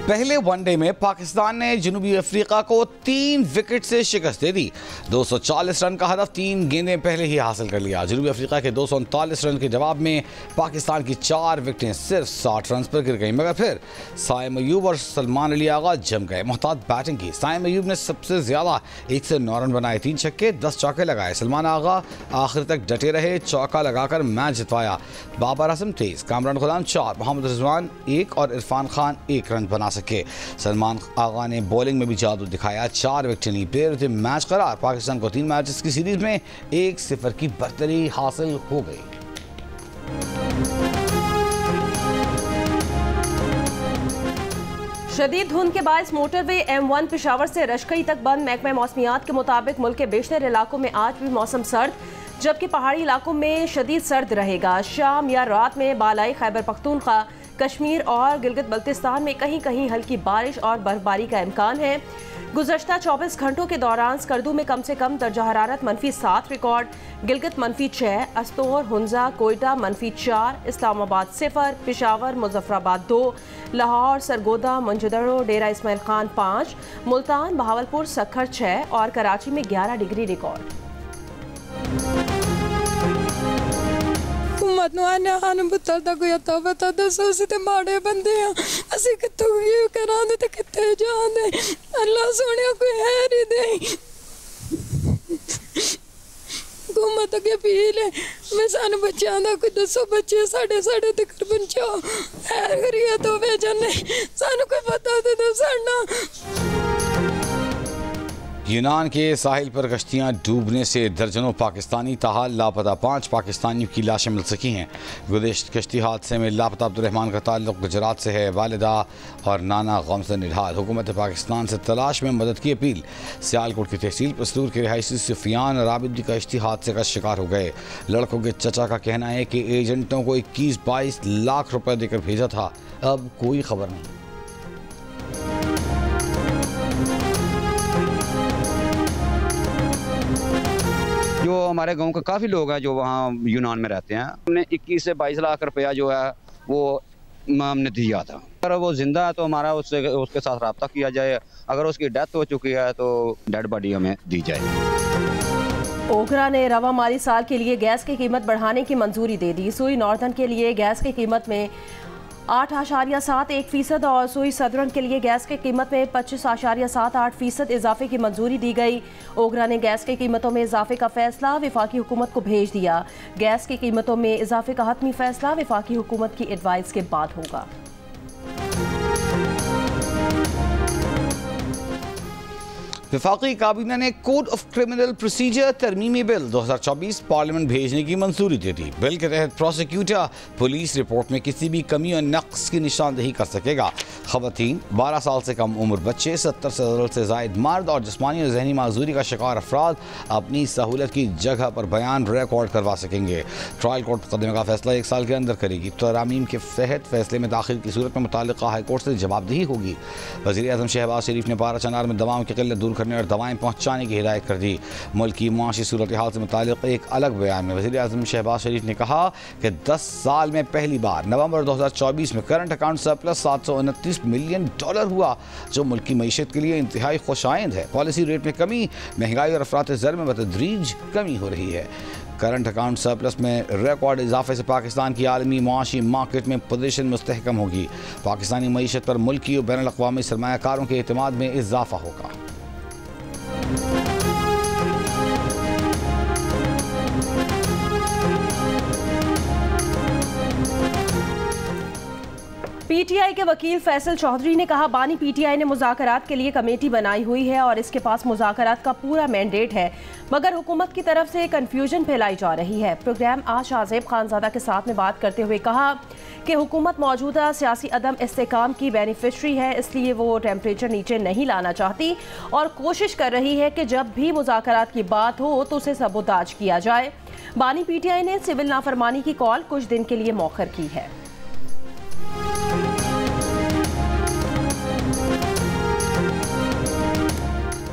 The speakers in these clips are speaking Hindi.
पहले वनडे में पाकिस्तान ने जनूबी अफ्रीका को 3 विकेट से शिकस्त दे दी। 240 रन का हदफ 3 गेंदें पहले ही हासिल कर लिया। जनूबी अफ्रीका के 239 रन के जवाब में पाकिस्तान की 4 विकेटें सिर्फ 60 रन पर गिर गईं, मगर फिर साइम अयूब और सलमान अली आगा जम गए। मुहतात बैटिंग की। साइम अयूब ने सबसे ज्यादा 109 रन बनाए, 3 छक्के 10 चौके लगाए। सलमान आगा आखिर तक डटे रहे, चौका लगाकर मैच जितवाया। बाबर आजम 23, कामरान गुलाम 4, मोहम्मद रिजवान 1 और इरफान खान 1 रन बना सके। सलमान आगा ने बॉलिंग में भी जादू दिखाया, 4 विकेटें ली। प्लेयर ऑफ द मैच करार। पाकिस्तान को 3 मैचेस की सीरीज में 1-0 की बढ़तरी हासिल हो गई। शदीद धुंध के बायस मोटरवे M1 पेशावर से रशकई तक बंद। महकमा मौसमियात के मुताबिक मुल्क के बेशतर इलाकों में आज भी मौसम सर्द, जबकि पहाड़ी इलाकों में शदीद सर्द रहेगा। शाम या रात में बालाई खैबर पख्तूनख्वा, कश्मीर और गिलगित बल्तिस्तान में कहीं कहीं हल्की बारिश और बर्फबारी का इम्कान है। गुज़श्ता 24 घंटों के दौरान स्कर्दू में कम से कम दर्जा हरारत -7 रिकॉर्ड, गिलगित -6, अस्तोर, हुंजा, कोयटा -4, इस्लामाबाद 0, पेशावर मुजफ्फराबाद 2, लाहौर, सरगोदा, मंजदड़ो, डेरा इस्माइल खान 5, मुल्तान, बहावलपुर, सखर 6 और कराची में 11 डिग्री रिकॉर्ड। माड़े बंदे असी कितों करांदे ते कित्ते जांदे, अल्लाह सोने कोई है नहीं दे। हुकूमत अगे अपील है, मैं सानू बच्चों का कोई दसो, बच्चे साढ़े तक पहुंचाओ। है करिए तो भेजने सानू कोई पता तो दो साडा। यूनान के साहिल पर कश्तियां डूबने से दर्जनों पाकिस्तानी ताहाल लापता। 5 पाकिस्तानियों की लाशें मिल सकी हैं। गुज़श्ता कश्ती हादसे में लापता अब्दुर्रहमान का ताल्लुक गुजरात से है। वालिदा और नाना गम से निढाल। हुकूमत पाकिस्तान से तलाश में मदद की अपील। सियालकोट की तहसील पस्तूर के रिहायशी सुफियान और आबिद भी कश्ती हादसे का शिकार हो गए। लड़कों के चचा का कहना है कि एजेंटों को 21-22 लाख रुपए देकर भेजा था, अब कोई खबर नहीं। जो हमारे गांव के काफ़ी लोग हैं जो वहाँ यूनान में रहते हैं, हमने 21 से 22 लाख रुपया जो है वो हमने दिया था। अगर वो जिंदा है तो हमारा उसके साथ रब्ता किया जाए, अगर उसकी डेथ हो चुकी है तो डेड बॉडी हमें दी जाए। ओगरा ने रवा माली साल के लिए गैस की कीमत बढ़ाने की मंजूरी दे दी। सुई नॉर्दर्न के लिए गैस की कीमत में 8.71% और सुई सदरन के लिए गैस की कीमत में 25.78% इजाफे की मंजूरी दी गई। ओगरा ने गैस की कीमतों में इजाफे का फैसला वफाकी हुकूमत को भेज दिया। गैस की कीमतों में इजाफे का हतमी फैसला वफाकी हुकूमत की एडवाइस के बाद होगा। वफाकी काबीना ने कोड ऑफ क्रिमिनल प्रोसीजर तरमीमी बिल 2024 पार्लियामेंट भेजने की मंजूरी दे दी। बिल के तहत प्रोसिक्यूटर पुलिस रिपोर्ट में किसी भी कमी और नक्स की निशानदेही कर सकेगा। खवातीन, 12 साल से कम उम्र बच्चे, 70 से जायद मर्द और जिस्मानी और जहनी माजूरी का शिकार अफराद अपनी सहूलत की जगह पर बयान रिकॉर्ड करवा सकेंगे। ट्रायल कोर्ट मुकदमे का फैसला 1 साल के अंदर करेगी। तरामीम के तहत फैसले में दाखिल की सूरत में मुताल्लिका हाईकोर्ट से जवाबदेही होगी। वज़ीर आज़म शहबाज शरीफ ने बारा चनार में दवाओं की किल्लत दूर करने और दवाएं पहुंचाने की हिदायत कर दी। मुल्क की मुआशी सूरत हाल से मुताल्लिक़ एक अलग बयान में वज़ीर आज़म शहबाज शरीफ ने कहा कि 10 साल में पहली बार नवंबर 2024 में करंट अकाउंट सरप्लस $729 मिलियन हुआ, जो मुल्क की मईशत के लिए इंतहाई खुशाइंद है। पॉलिसी रेट में कमी, महंगाई और अफरात ज़र में बतदरीज कमी हो रही है। करंट अकाउंट सरप्लस में रिकॉर्ड इजाफे से पाकिस्तान की आलमी मुआशी मार्केट में पोजीशन मुस्तहकम होगी। पाकिस्तानी मईशत पर मुल्की और बैनुल अक़वामी सरमायाकारों के एतमाद में इजाफा होगा। पीटीआई के वकील फैसल चौधरी ने कहा, बानी पीटीआई ने मुज़ाकरात के लिए कमेटी बनाई हुई है और इसके पास मुज़ाकरात का पूरा मैंडेट है, मगर हुकूमत की तरफ से कन्फ्यूजन फैलाई जा रही है। प्रोग्राम आज शाहज़ेब खानज़ादा के साथ में बात करते हुए कहा कि हुकूमत मौजूदा सियासी अदम इस्तेकाम की बेनिफिशरी है, इसलिए वो टेम्परेचर नीचे नहीं लाना चाहती और कोशिश कर रही है कि जब भी मुज़ाकरात की बात हो तो उसे सबोताज किया जाए। बानी पीटीआई ने सिविल नाफरमानी की कॉल कुछ दिन के लिए मौखर की है।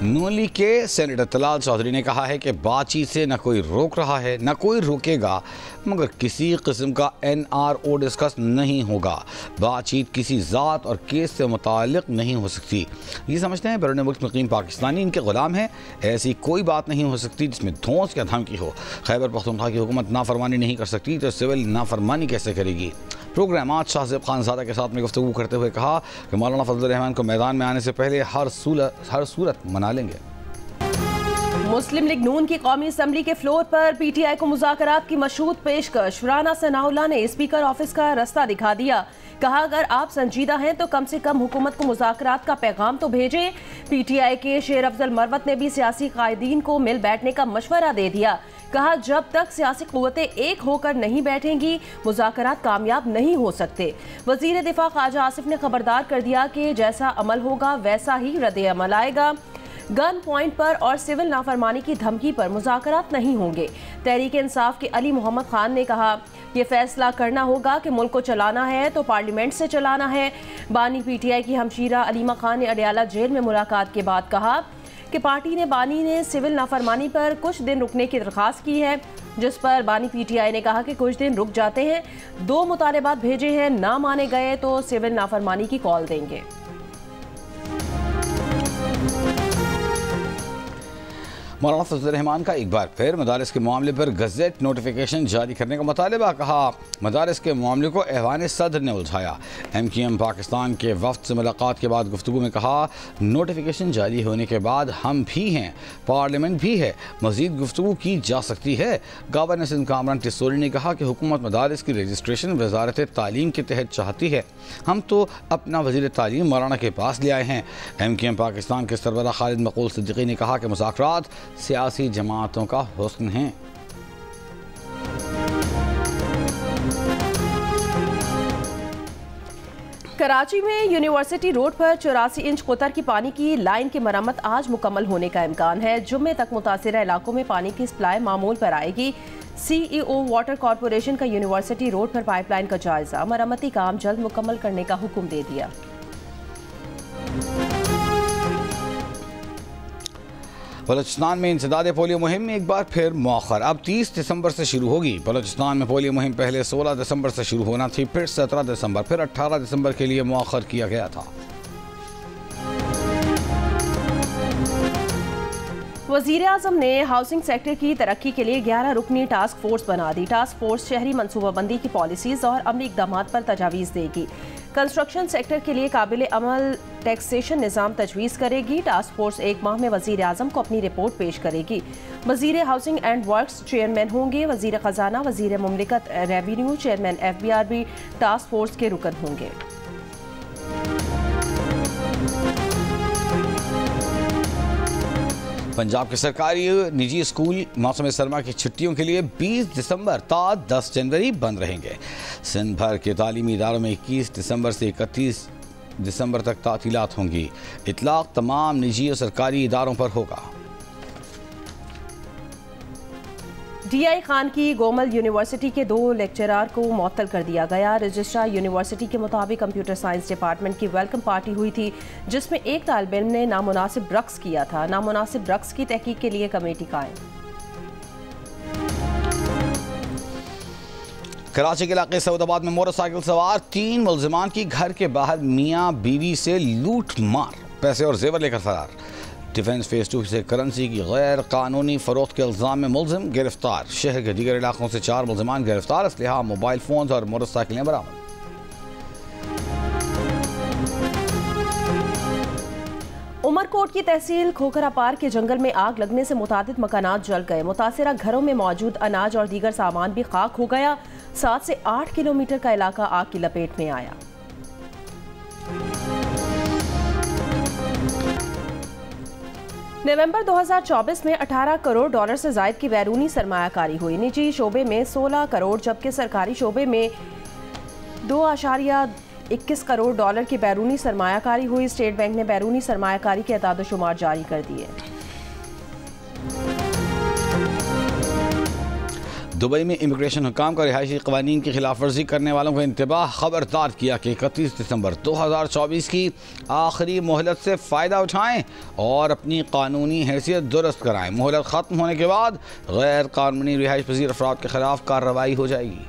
नून लीग के सेनेटर तलाल चौधरी ने कहा है कि बातचीत से न कोई रोक रहा है न कोई रोकेगा, मगर किसी किस्म का NRO डिस्कस नहीं होगा। बातचीत किसी ज़ात और केस से मुताल्लिक़ नहीं हो सकती। ये समझते हैं बैरून मुल्क मुक़ीम पाकिस्तानी इनके ग़ुलाम हैं। ऐसी कोई बात नहीं हो सकती जिसमें धौंस या धमकी हो। खैबर पख्तूनख्वा की हुकूमत नाफरमानी नहीं कर सकती तो सिविल नाफरमानी कैसे करेगी। प्रोग्राम आज शाहज़ेब खानज़ादा के साथ में गुफ्तगू करते हुए कहा कि मौलाना फजल रहमान को मैदान में आने से पहले हर सूरत मना लेंगे। मुस्लिम लीग नून की कौमी असम्बली के फ्लोर पर PTI को मुज़ाकरात की मशरूत पेशकश। राना सनाउल्लाह ने स्पीकर ऑफिस का रास्ता दिखा दिया। कहा अगर आप संजीदा हैं तो कम से कम हुकूमत को मुज़ाकरात का पैगाम तो भेजें। PTI के शेर अफजल मरवत ने भी सियासी कायदीन को मिल बैठने का मशवरा दे दिया। कहा जब तक सियासी क़ुव्वतें एक होकर नहीं बैठेंगी मुज़ाकरात कामयाब नहीं हो सकते। वज़ीर दिफा ख्वाजा आसिफ ने खबरदार कर दिया कि जैसा अमल होगा वैसा ही रद्द अमल आएगा। गन पॉइंट पर और सिविल नाफरमानी की धमकी पर मुज़ाकरात नहीं होंगे। तहरीक इंसाफ के अली मोहम्मद खान ने कहा यह फैसला करना होगा कि मुल्क को चलाना है तो पार्लियामेंट से चलाना है। बानी PTI की हमशीरा अलीमा खान ने अडयाला जेल में मुलाकात के बाद कहा कि पार्टी ने बानी ने सिविल नाफरमानी पर कुछ दिन रुकने की दरख्वास्त की है, जिस पर बानी PTI ने कहा कि कुछ दिन रुक जाते हैं। 2 मुतालबात भेजे हैं, ना माने गए तो सिविल नाफरमानी की कॉल देंगे। मौलाना फजल रहमान का एक बार फिर मदारिस के मामले पर गज़ेट नोटिफिकेशन जारी करने का मुतालबा। कहा मदारिस के मामले को ऐवान सदर ने उलझाया। MQM पाकिस्तान के वफ्द से मुलाकात के बाद गुफ्तगू में कहा नोटिफिकेशन जारी होने के बाद हम भी हैं, पार्लियामेंट भी है, मज़ीद गुफ्तगू की जा सकती है। गवर्नर सिंध कामरान टिसोरी ने कहा कि हुकूमत मदारिस की रजिस्ट्रेशन वजारत तालीम के तहत चाहती है। हम तो अपना वज़ीर तालीम मौलाना के पास ले आए हैं। MQM पाकिस्तान के सरबराह खालिद मकबूल सिद्दीकी ने कहा कि मुज़ाकरात सियासी जमातों का हुस्न है। कराची में यूनिवर्सिटी रोड पर 84 इंच कोतर की पानी की लाइन की मरम्मत आज मुकम्मल होने का इम्कान है। जुम्मे तक मुतासिरा इलाकों में पानी की सप्लाई मामूल पर आएगी। CEO वाटर कॉरपोरेशन का यूनिवर्सिटी रोड पर पाइपलाइन का जायजा, मरम्मती काम जल्द मुकम्मल करने का हुक्म दे दिया। बलूचिस्तान में इंसदाद पोलियो मुहिम एक बार फिर मौखर, अब 30 दिसंबर से शुरू होगी। बलूचिस्तान में पोलियो मुहिम पहले 16 दिसंबर से शुरू होना थी, फिर 17 दिसंबर, फिर 18 दिसंबर के लिए मौखर किया गया था। वज़ीर आज़म ने हाउसिंग सेक्टर की तरक्की के लिए 11 रुकनी टास्क फोर्स बना दी। टास्क फोर्स शहरी मनसूबाबंदी की पॉलिसीज़ और अमली इक़दामात पर तजावीज़ देगी। कंस्ट्रक्शन सेक्टर के लिए काबिल अमल टैक्सेशन निज़ाम तजवीज़ करेगी। टास्क फोर्स 1 माह में वज़ीर आज़म को अपनी रिपोर्ट पेश करेगी। वज़ीर हाउसिंग एंड वर्क्स चेयरमैन होंगे। वज़ीर ख़जाना, वज़ीर मुमलिकत रेवेन्यू, चेयरमैन FBR भी टास्क फोर्स के रुकन होंगे। पंजाब के सरकारी निजी स्कूल मौसम सरमा की छुट्टियों के लिए 20 दिसंबर ता 10 जनवरी बंद रहेंगे। सिंध भर के तालीमी इदारों में 21 दिसंबर से 31 दिसंबर तक तातीलात होंगी। इतलाक तमाम निजी और सरकारी इदारों पर होगा। DI खान की गोमल यूनिवर्सिटी के 2 लेक्चरार को मुअत्तल कर दिया गया। रजिस्ट्रार यूनिवर्सिटी के मुताबिक कंप्यूटर साइंस डिपार्टमेंट की वेलकम पार्टी हुई थी, जिसमें एक तालिब इल्म ने नामुनासिब रक्स किया था। नामुनासिब रक्स की तहकीक के लिए कमेटी कायम। कराची के इलाके सऊदाबाद में मोटरसाइकिल सवार 3 मुलजिमान की घर के बाहर मियाँ बीवी से लूट मार, पैसे और जेवर लेकर फरार। डिफेंस फेज 2 से करेंसी की गैर कानूनी फरोख्त के इल्ज़ाम में मुलजिम गिरफ्तार। शहर के दीगर इलाकों से 4 मुलजिमान गिरफ्तार। असलहा, मोबाइल फोन और मोटरसाइकिलें बरामद। उमरकोट की तहसील खोखरा पार के जंगल में आग लगने से मुतादिद मकानात जल गए। मुतासिरा घरों में मौजूद अनाज और दीगर सामान भी खाक हो गया। 7 से 8 किलोमीटर का इलाका आग की लपेट में आया। नवंबर 2024 में 18 करोड़ डॉलर से ज़ायद की बैरूनी सरमायाकारी हुई। निजी शोबे में 16 करोड़ जबकि सरकारी शोबे में 2.21 करोड़ डॉलर की बैरूनी सरमायाकारी हुई। स्टेट बैंक ने बैरूनी सरमायाकारी के अदाद-ओ-शुमार जारी कर दिए। दुबई में इमिग्रेशन हुकाम का रिहायशी क़वानीन की खिलाफ वर्जी करने वालों को इंतबाह खबरदार किया कि 31 दिसंबर 2024 की आखिरी मोहलत से फ़ायदा उठाएं और अपनी कानूनी हैसियत दुरुस्त कराएं। मोहलत ख़त्म होने के बाद गैर कानूनी रिहाइश पजीर अफराद के खिलाफ कार्रवाई हो जाएगी।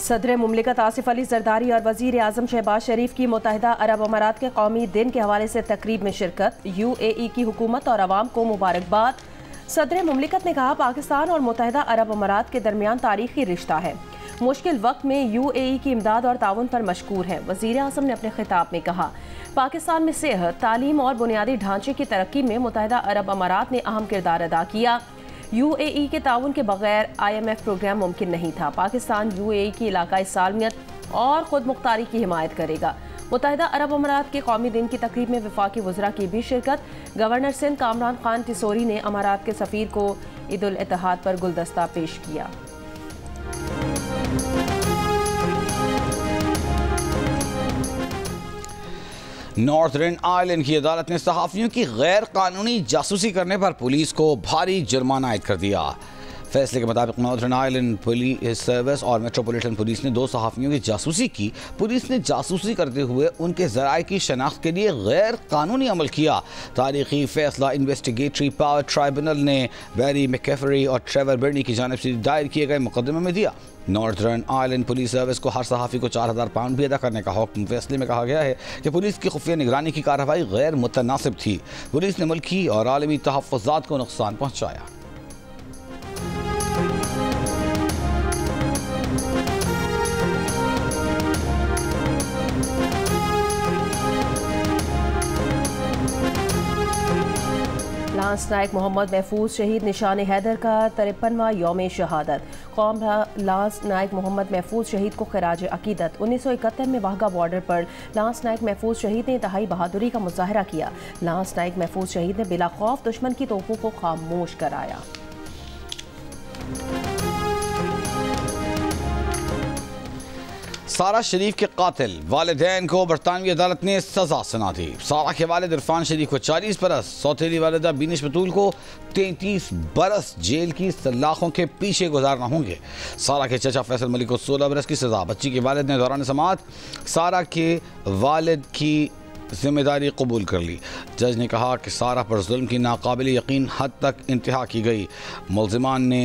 सदर मुमलिकत आसिफ अली जरदारी और वज़ीर आज़म शहबाज शरीफ की मुत्तहिदा अरब अमारात के कौमी दिन के हवाले से तकरीब में शिरकत। UAE की हुकूमत और अवाम को मुबारकबाद। सदर मुमलिकत ने कहा, पाकिस्तान और मुत्तहिदा अरब अमारात के दरमियान तारीखी रिश्ता है। मुश्किल वक्त में UAE की इमदाद और ताउन पर मशकूर है। वज़ीर आज़म ने अपने खिताब में कहा, पाकिस्तान में सेहत, तालीम और बुनियादी ढांचे की तरक्की में मुत्तहिदा अरब अमारात ने अहम किरदार अदा किया। UAE के ताउन के बगैर IMF प्रोग्राम मुमकिन नहीं था। पाकिस्तान UAE की इलाकाई सालमियत और खुद मुख्तारी की हिमायत करेगा। मुत्तहिदा अरब अमारात के कौमी दिन की तकरीब में वफाकी वज़रा की भी शिरकत। गवर्नर सिंध कामरान खान टिसोरी ने अमारात के सफ़ीर को ईद उल इत्तेहाद पर गुलदस्ता पेश किया। नॉर्थर्न आयरलैंड की अदालत ने सहाफ़ियों की गैर कानूनी जासूसी करने पर पुलिस को भारी जुर्माना आयद कर दिया। फैसले के मुताबिक नॉर्थर्न आयरलैंड पुलिस सर्विस और मेट्रोपॉलिटन पुलिस ने 2 सहाफ़ियों की जासूसी की। पुलिस ने जासूसी करते हुए उनके ज़राए की शनाख्त के लिए गैर कानूनी अमल किया। तारीखी फैसला इन्वेस्टिगेटरी पावर ट्राइब्यूनल ने बैरी मैकेफरी और ट्रेवर बर्नी की जानिब से दायर किए गए मुकदमे में दिया। नॉर्थर्न आयरलैंड पुलिस सर्विस को हर सहाफ़ी को 4000 पाउंड भी अदा करने का हुक्म। फैसले में कहा गया है कि पुलिस की खुफिया निगरानी की कार्रवाई गैर मुतनासिब थी। पुलिस ने मुल्की और आलमी तहफ़्फ़ुज़ात को नुकसान पहुँचाया। लांस नायक मोहम्मद महफूज शहीद निशान हैदर का 53वां यौम शहादत। कौम लांस नायक मोहम्मद महफूज शहीद को खराज अकीदत। 1971 में वाघा बॉर्डर पर लांस नायक महफूज शहीद ने इंतहाई बहादुरी का मुजाहरा किया। लांस नायक महफूज शहीद ने बिला खौफ दुश्मन की तोपों को खामोश कराया। सारा शरीफ के कातिल वालिदैन को बरतानवी अदालत ने सजा सुना दी। सारा के वालिद इरफान शरीफ को 40 बरस, सौतेली वालिदा बिनिश बतूल को 33 बरस जेल की सलाखों के पीछे गुजारना होंगे। सारा के चचा फैसल मलिक को 16 बरस की सजा। बच्ची के वालिद ने दौरान समाअत सारा के वालिद की जिम्मेदारी कबूल कर ली। जज ने कहा कि सारा पर जुल्म की नाकाबिल यकीन हद तक इंतहा की गई। मुल्ज़िमान ने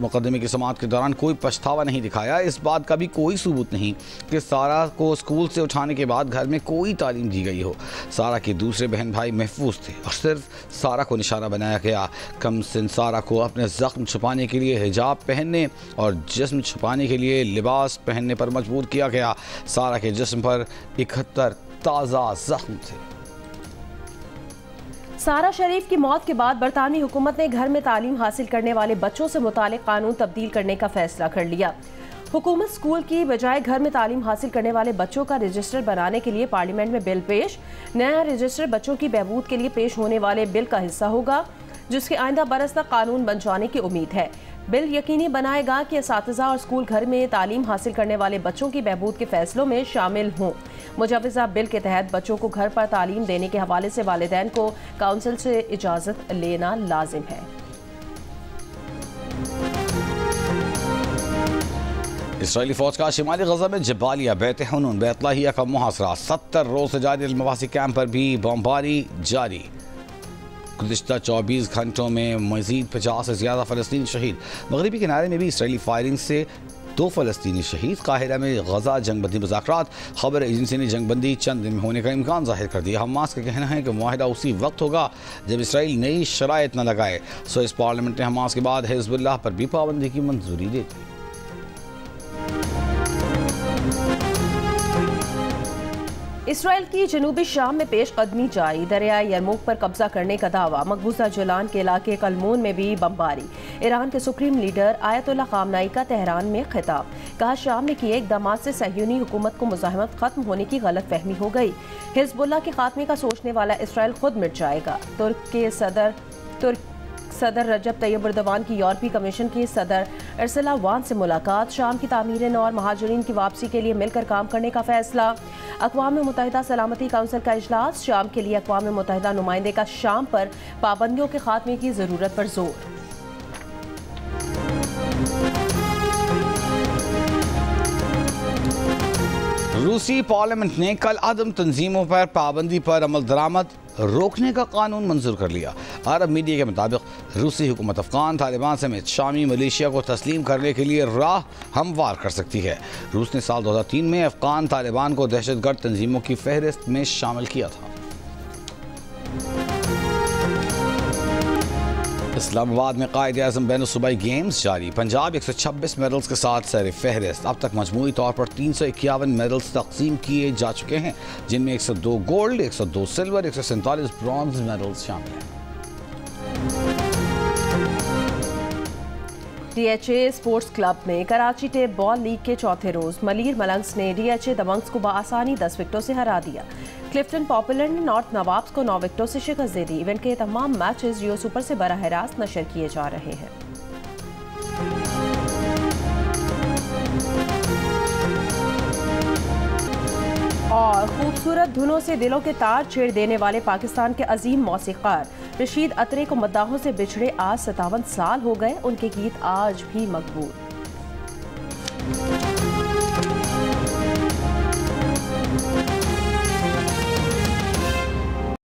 मुकदमे की समाअत के दौरान कोई पछतावा नहीं दिखाया। इस बात का भी कोई सबूत नहीं कि सारा को स्कूल से उठाने के बाद घर में कोई तालीम दी गई हो। सारा के दूसरे बहन भाई महफूज थे और सिर्फ सारा को निशाना बनाया गया। कम सिन सारा को अपने ज़ख्म छुपाने के लिए हिजाब पहनने और जिस्म छुपाने के लिए लिबास पहनने पर मजबूर किया गया। सारा के जिस्म पर 71 ताज़ा जख्म थे। सारा शरीफ की मौत के बाद बरतानवी हुकूमत ने घर में तालीम हासिल करने वाले बच्चों से मुतालिक कानून तब्दील करने का फैसला कर लिया। हुकूमत स्कूल की बजाय घर में तालीम हासिल करने वाले बच्चों का रजिस्टर बनाने के लिए पार्लियामेंट में बिल पेश। नया रजिस्टर बच्चों की बहबूद के लिए पेश होने वाले बिल का हिस्सा होगा, जिसके आइंदा बरस तक कानून बन जाने की उम्मीद है। बिल यकीनी बनाएगा कि असातिज़ा और स्कूल घर में तालीम हासिल करने वाले बच्चों की बहबूद के फैसलों में शामिल हों। मुजवज़ा बिल के तहत बच्चों को घर पर तालीम देने के हवाले से वालिदैन को काउंसिल से इजाज़त लेना लाजिम है। इसराइली फौज का शिमाली गजा में जबालिया, बैत हनून, बैतलाहिया का मुहासरा। 70 रोज से जारी मवासी कैंप पर भी बमबारी जारी। गुज़िश्ता 24 घंटों में मज़ीद 50 से ज़्यादा फ़लस्तीनी शहीद। मगरबी किनारे में भी इसराइली फायरिंग से 2 फ़लस्तीनी शहीद। काहिरा में गजा जंगबंदी मुज़ाकरात। खबर एजेंसी ने जंगबंदी चंद दिन में होने का इम्कान जाहिर कर दिया। हमास का कहना है कि मुआहिदा उसी वक्त होगा जब इसराइल नई शराइत न लगाए। सो इस पार्लियामेंट ने हमास के बाद हिज़्बुल्लाह पर भी पाबंदी की मंजूरी दे दी। इसराइल की जनूबी शाम में पेश कदमी जारी। दरिया यरमुक पर कब्जा करने का दावा। मकबूजा जलान के इलाके कलमून में भी बमबारी। ईरान के सुप्रीम लीडर आयतुल्लाह खामनाई का तेहरान में खिताब। कहा, शाम में किए इक़दाम से सहयूनी हुकूमत को मुज़ाहमत खत्म होने की गलत फहमी हो गई। हिज़्बुल्लाह के खात्मे का सोचने वाला इसराइल खुद मिट जाएगा। तुर्क के सदर रजब तैयब एर्दोगान की यूरोपीय कमीशन की सदर उर्सुला वान से मुलाकात। शाम की तामीरें और महाजरीन की वापसी के लिए मिलकर काम करने का फैसला। अक़वाम मुत्तहिदा सलामती काउंसिल का इजलास, शाम के लिए अक़वाम मुत्तहिदा नुमाइंदे का शाम पर पाबंदियों के खात्मे की ज़रूरत पर जोर। रूसी पार्लियामेंट ने कल आदम तंजीमों पर पाबंदी पर अमल दरामद रोकने का कानून मंजूर कर लिया। अरब मीडिया के मुताबिक रूसी हुकूमत अफगान, तालिबान समेत शामी मलेशिया को तस्लीम करने के लिए राह हमवार कर सकती है। रूस ने साल 2003 में अफगान तालिबान को दहशतगर्द तंजीमों की फहरिस्त में शामिल किया था। इस्लामाबाद में कायद-ए-आज़म बैनुल-सूबाई गेम्स जारी। पंजाब 126 मेडल्स के साथ सर फहरिस्त। अब तक मजमूई तौर पर 351 मेडल्स तकसीम किए जा चुके हैं, जिनमें 102 गोल्ड, 102 सिल्वर, 147 ब्रॉन्ज मेडल्स शामिल हैं। DHA स्पोर्ट्स क्लब में कराची टेप बॉल लीग के चौथे रोज मलीर मलंग्स ने DHA दबंग्स को बआसानी 10 विकेटों से हरा दिया। क्लिफ्टन पॉपुलर ने नॉर्थ नवाब्स को 9 विकेटों से शिकस्त दे दी। इवेंट के तमाम मैचेस जियो सुपर से बराह रास्त नशर किए जा रहे हैं। और खूबसूरत धुनों से दिलों के तार छेड़ देने वाले पाकिस्तान के अजीम मौसीकार रशीद अतरे को मद्दाहों से बिछड़े आज 57 साल हो गए। उनके गीत आज भी मकबूल।